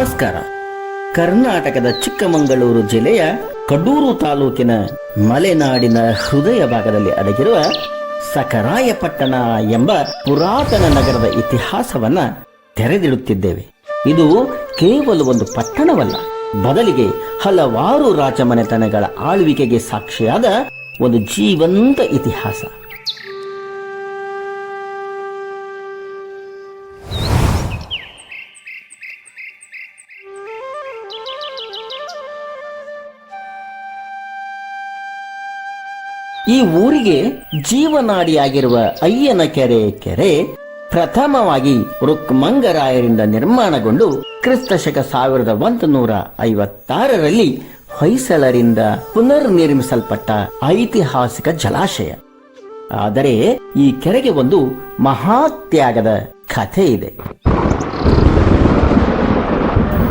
ನಮಸ್ಕಾರ. ಕರ್ನಾಟಕದ ಚಿಕ್ಕಮಗಳೂರು ಜಿಲ್ಲೆಯ ಕಡೂರು ತಾಲೂಕಿನ ಮಲೆನಾಡಿನ ಹೃದಯ ಭಾಗದಲ್ಲಿ ಅಡಗಿರುವ ಸಖರಾಯಪಟ್ಟಣ ಎಂಬ ಪುರಾತನ ನಗರದ ಇತಿಹಾಸವನ್ನ ತೆರೆದಿಡುತ್ತಿದ್ದೇವೆ. ಇದು ಕೇವಲ ಒಂದು ಪಟ್ಟಣವಲ್ಲ, ಬದಲಿಗೆ ಹಲವಾರು ರಾಜಮನೆತನಗಳ ಆಳ್ವಿಕೆಗೆ ಸಾಕ್ಷಿಯಾದ ಒಂದು ಜೀವಂತ ಇತಿಹಾಸ. ಈ ಊರಿಗೆ ಜೀವನಾಡಿಯಾಗಿರುವ ಅಯ್ಯನ ಕೆರೆ ಪ್ರಥಮವಾಗಿ ರುಕ್ಮಂಗರಾಯರಿಂದ ನಿರ್ಮಾಣಗೊಂಡು ಕ್ರಿಸ್ತಶಕ 1156ರಲ್ಲಿ ಹೊಯ್ಸಳರಿಂದ ಪುನರ್ ನಿರ್ಮಿಸಲ್ಪಟ್ಟ ಐತಿಹಾಸಿಕ ಜಲಾಶಯ. ಆದರೆ ಈ ಕೆರೆಗೆ ಒಂದು ಮಹಾತ್ಯಾಗದ ಕಥೆ ಇದೆ.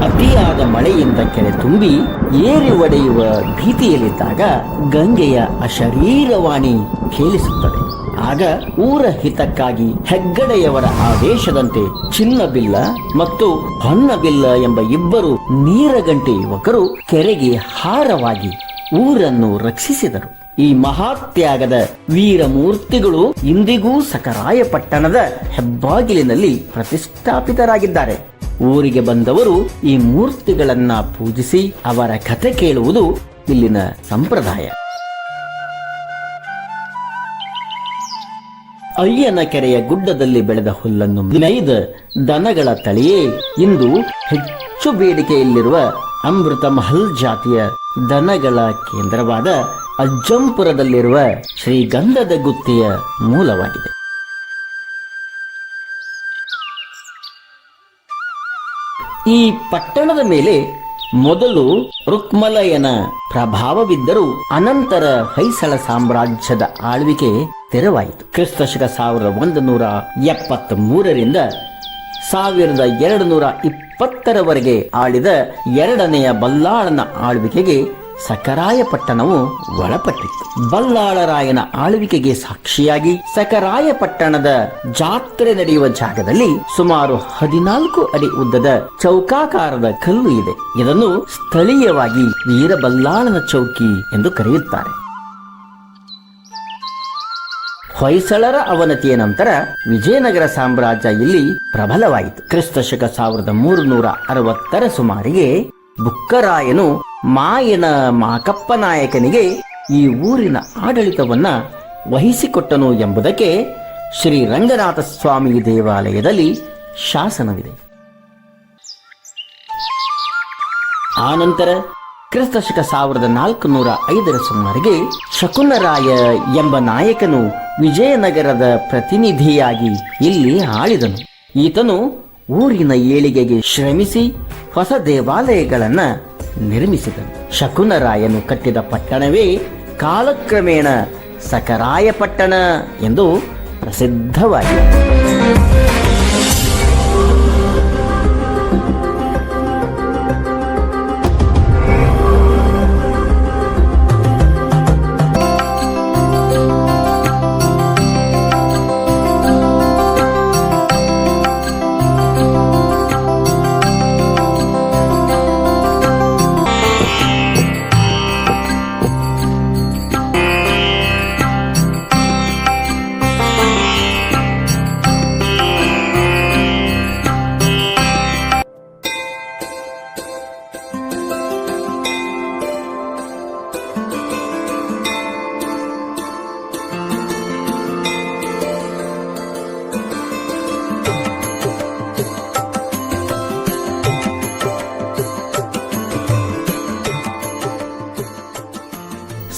ಅತಿಯಾದ ಮಳೆಯಿಂದ ಕೆರೆ ತುಂಬಿ ಏರಿ ಒಡೆಯುವ ಭೀತಿಯಲ್ಲಿದ್ದಾಗ ಗಂಗೆಯ ಅಶರೀರವಾಣಿ ಕೇಳಿಸುತ್ತದೆ. ಆಗ ಊರ ಹಿತಕ್ಕಾಗಿ ಹೆಗ್ಗಡೆಯವರ ಆದೇಶದಂತೆ ಚಿನ್ನಬಿಲ್ಲ ಮತ್ತು ಹೊನ್ನಬಿಲ್ಲ ಎಂಬ ಇಬ್ಬರು ನೀರಗಂಟೆ ಯುವಕರು ಕೆರೆಗೆ ಹಾರವಾಗಿ ಊರನ್ನು ರಕ್ಷಿಸಿದರು. ಈ ಮಹಾತ್ಯಾಗದ ವೀರಮೂರ್ತಿಗಳು ಇಂದಿಗೂ ಸಖರಾಯಪಟ್ಟಣದ ಹೆಬ್ಬಾಗಿಲಿನಲ್ಲಿ ಪ್ರತಿಷ್ಠಾಪಿತರಾಗಿದ್ದಾರೆ. ಊರಿಗೆ ಬಂದವರು ಈ ಮೂರ್ತಿಗಳನ್ನ ಪೂಜಿಸಿ ಅವರ ಕಥೆ ಕೇಳುವುದು ಇಲ್ಲಿನ ಸಂಪ್ರದಾಯ. ಅಯ್ಯನ ಕೆರೆಯ ಗುಡ್ಡದಲ್ಲಿ ಬೆಳೆದ ಹುಲ್ಲನ್ನು ನೇಯ್ದ ದನಗಳ ತಳಿಯೇ ಇಂದು ಹೆಚ್ಚು ಬೇಡಿಕೆಯಲ್ಲಿರುವ ಅಮೃತ ಮಹಲ್ ಜಾತಿಯ ದನಗಳ ಕೇಂದ್ರವಾದ ಅಜ್ಜಂಪುರದಲ್ಲಿರುವ ಶ್ರೀಗಂಧದ ಗುತ್ತಿಯ ಮೂಲವಾಗಿದೆ. ಈ ಪಟ್ಟಣದ ಮೇಲೆ ಮೊದಲು ರುಕ್ಮಲಯನ ಪ್ರಭಾವವಿದ್ದರೂ ಅನಂತರ ಹೊಯ್ಸಳ ಸಾಮ್ರಾಜ್ಯದ ಆಳ್ವಿಕೆ ತೆರವಾಯಿತು. ಕ್ರಿಸ್ತಶಕ 1173ರಿಂದ 1220ರವರೆಗೆ ಆಳಿದ ಎರಡನೆಯ ಬಲ್ಲಾಳನ ಆಳ್ವಿಕೆಗೆ ಸಖರಾಯಪಟ್ಟಣವು ಒಳಪಟ್ಟಿತ್ತು. ಬಲ್ಲಾಳರಾಯನ ಆಳ್ವಿಕೆಗೆ ಸಾಕ್ಷಿಯಾಗಿ ಸಖರಾಯಪಟ್ಟಣದ ಜಾತ್ರೆ ನಡೆಯುವ ಜಾಗದಲ್ಲಿ ಸುಮಾರು 14 ಅಡಿ ಉದ್ದದ ಚೌಕಾಕಾರದ ಕಲ್ಲು ಇದೆ. ಇದನ್ನು ಸ್ಥಳೀಯವಾಗಿ ವೀರಬಲ್ಲಾಳನ ಚೌಕಿ ಎಂದು ಕರೆಯುತ್ತಾರೆ. ಹೊಯ್ಸಳರ ಅವನತಿಯ ನಂತರ ವಿಜಯನಗರ ಸಾಮ್ರಾಜ್ಯ ಇಲ್ಲಿ ಪ್ರಬಲವಾಯಿತು. ಕ್ರಿಸ್ತಶಕ 1360ರ ಸುಮಾರಿಗೆ ಬುಕ್ಕರಾಯನು ಮಾಯನ ಮಾಕಪ್ಪ ನಾಯಕನಿಗೆ ಈ ಊರಿನ ಆಡಳಿತವನ್ನ ವಹಿಸಿಕೊಟ್ಟನು ಎಂಬುದಕ್ಕೆ ಶ್ರೀ ರಂಗನಾಥ ಸ್ವಾಮಿ ದೇವಾಲಯದಲ್ಲಿ ಶಾಸನವಿದೆ. ಆನಂತರ ಕ್ರಿಸ್ತಶಕ 1405ರ ಸುಮಾರಿಗೆ ಶಕುನರಾಯ ಎಂಬ ನಾಯಕನು ವಿಜಯನಗರದ ಪ್ರತಿನಿಧಿಯಾಗಿ ಇಲ್ಲಿ ಆಳಿದನು. ಈತನು ಊರಿನ ಏಳಿಗೆಗೆ ಶ್ರಮಿಸಿ ಹೊಸ ದೇವಾಲಯಗಳನ್ನ ನಿರ್ಮಿಸಿದನು. ಶಕುನರಾಯನು ಕಟ್ಟಿದ ಪಟ್ಟಣವೇ ಕಾಲಕ್ರಮೇಣ ಸಖರಾಯಪಟ್ಟಣ ಎಂದು ಪ್ರಸಿದ್ಧವಾಗಿದೆ.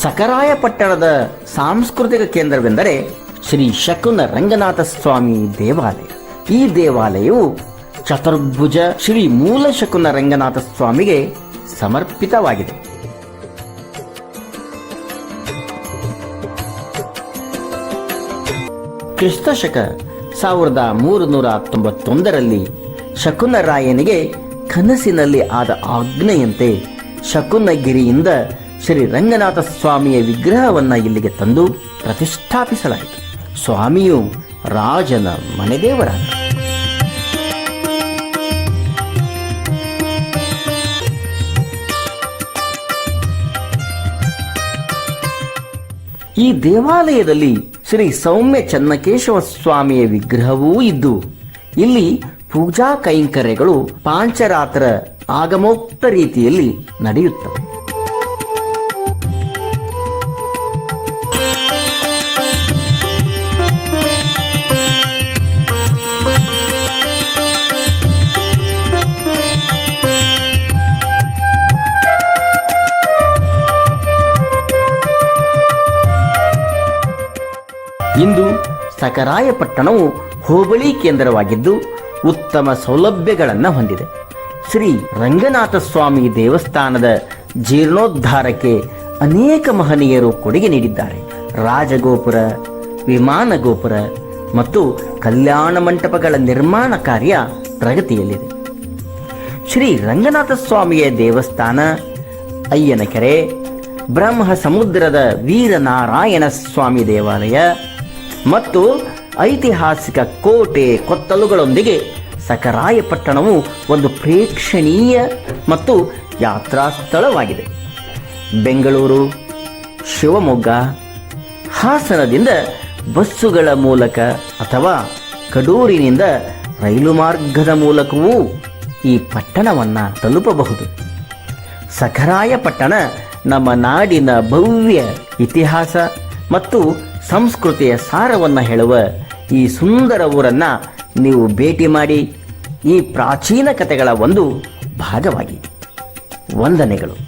ಸಖರಾಯಪಟ್ಟಣದ ಸಾಂಸ್ಕೃತಿಕ ಕೇಂದ್ರವೆಂದರೆ ಶ್ರೀ ಶಕುನ ರಂಗನಾಥ ಸ್ವಾಮಿ ದೇವಾಲಯ. ಈ ದೇವಾಲಯವು ಚತುರ್ಭುಜ ಶ್ರೀ ಮೂಲ ಶಕುನ ರಂಗನಾಥ ಸ್ವಾಮಿಗೆ ಸಮರ್ಪಿತವಾಗಿದೆ. ಕ್ರಿಸ್ತಶಕ 1391ರಲ್ಲಿ ಶಕುನರಾಯನಿಗೆ ಕನಸಿನಲ್ಲಿ ಆದ ಆಜ್ಞೆಯಂತೆ ಶಕುನಗಿರಿಯಿಂದ ಶ್ರೀ ರಂಗನಾಥ ಸ್ವಾಮಿಯ ವಿಗ್ರಹವನ್ನ ಇಲ್ಲಿಗೆ ತಂದು ಪ್ರತಿಷ್ಠಾಪಿಸಲಾಯಿತು. ಸ್ವಾಮಿಯು ರಾಜನ ಮನೆದೇವರಾದ. ಈ ದೇವಾಲಯದಲ್ಲಿ ಶ್ರೀ ಸೌಮ್ಯ ಚನ್ನಕೇಶವ ಸ್ವಾಮಿಯ ವಿಗ್ರಹವೂ ಇದ್ದು ಇಲ್ಲಿ ಪೂಜಾ ಕೈಂಕರ್ಯಗಳು ಪಾಂಚರಾತ್ರ ಆಗಮೋಕ್ತ ರೀತಿಯಲ್ಲಿ ನಡೆಯುತ್ತವೆ. ಇಂದು ಸಕರಾಯಪಟ್ಟಣವು ಹೋಬಳಿ ಕೇಂದ್ರವಾಗಿದ್ದು ಉತ್ತಮ ಸೌಲಭ್ಯಗಳನ್ನು ಹೊಂದಿದೆ. ಶ್ರೀ ರಂಗನಾಥ ಸ್ವಾಮಿ ದೇವಸ್ಥಾನದ ಜೀರ್ಣೋದ್ಧಾರಕ್ಕೆ ಅನೇಕ ಮಹನೀಯರು ಕೊಡುಗೆ ನೀಡಿದ್ದಾರೆ. ರಾಜಗೋಪುರ, ವಿಮಾನ ಗೋಪುರ ಮತ್ತು ಕಲ್ಯಾಣ ಮಂಟಪಗಳ ನಿರ್ಮಾಣ ಕಾರ್ಯ ಪ್ರಗತಿಯಲ್ಲಿದೆ. ಶ್ರೀ ರಂಗನಾಥ ಸ್ವಾಮಿಯ ದೇವಸ್ಥಾನ, ಅಯ್ಯನಕೆರೆ, ಬ್ರಹ್ಮ ಸಮುದ್ರದ ವೀರನಾರಾಯಣ ಸ್ವಾಮಿ ದೇವಾಲಯ ಮತ್ತು ಐತಿಹಾಸಿಕ ಕೋಟೆ ಕೊತ್ತಲುಗಳೊಂದಿಗೆ ಸಕರಾಯಪಟ್ಟಣವು ಒಂದು ಪ್ರೇಕ್ಷಣೀಯ ಮತ್ತು ಯಾತ್ರಾ ಸ್ಥಳವಾಗಿದೆ. ಬೆಂಗಳೂರು, ಶಿವಮೊಗ್ಗ, ಹಾಸನದಿಂದ ಬಸ್ಸುಗಳ ಮೂಲಕ ಅಥವಾ ಕಡೂರಿನಿಂದ ರೈಲು ಮಾರ್ಗದ ಮೂಲಕವೂ ಈ ಪಟ್ಟಣವನ್ನು ತಲುಪಬಹುದು. ಸಕರಾಯಪಟ್ಟಣ ನಮ್ಮ ನಾಡಿನ ಭವ್ಯ ಇತಿಹಾಸ ಮತ್ತು ಸಂಸ್ಕೃತಿಯ ಸಾರವನ್ನು ಹೇಳುವ ಈ ಸುಂದರ ಊರನ್ನು ನೀವು ಭೇಟಿ ಮಾಡಿ ಈ ಪ್ರಾಚೀನ ಕಥೆಗಳ ಒಂದು ಭಾಗವಾಗಿ. ವಂದನೆಗಳು.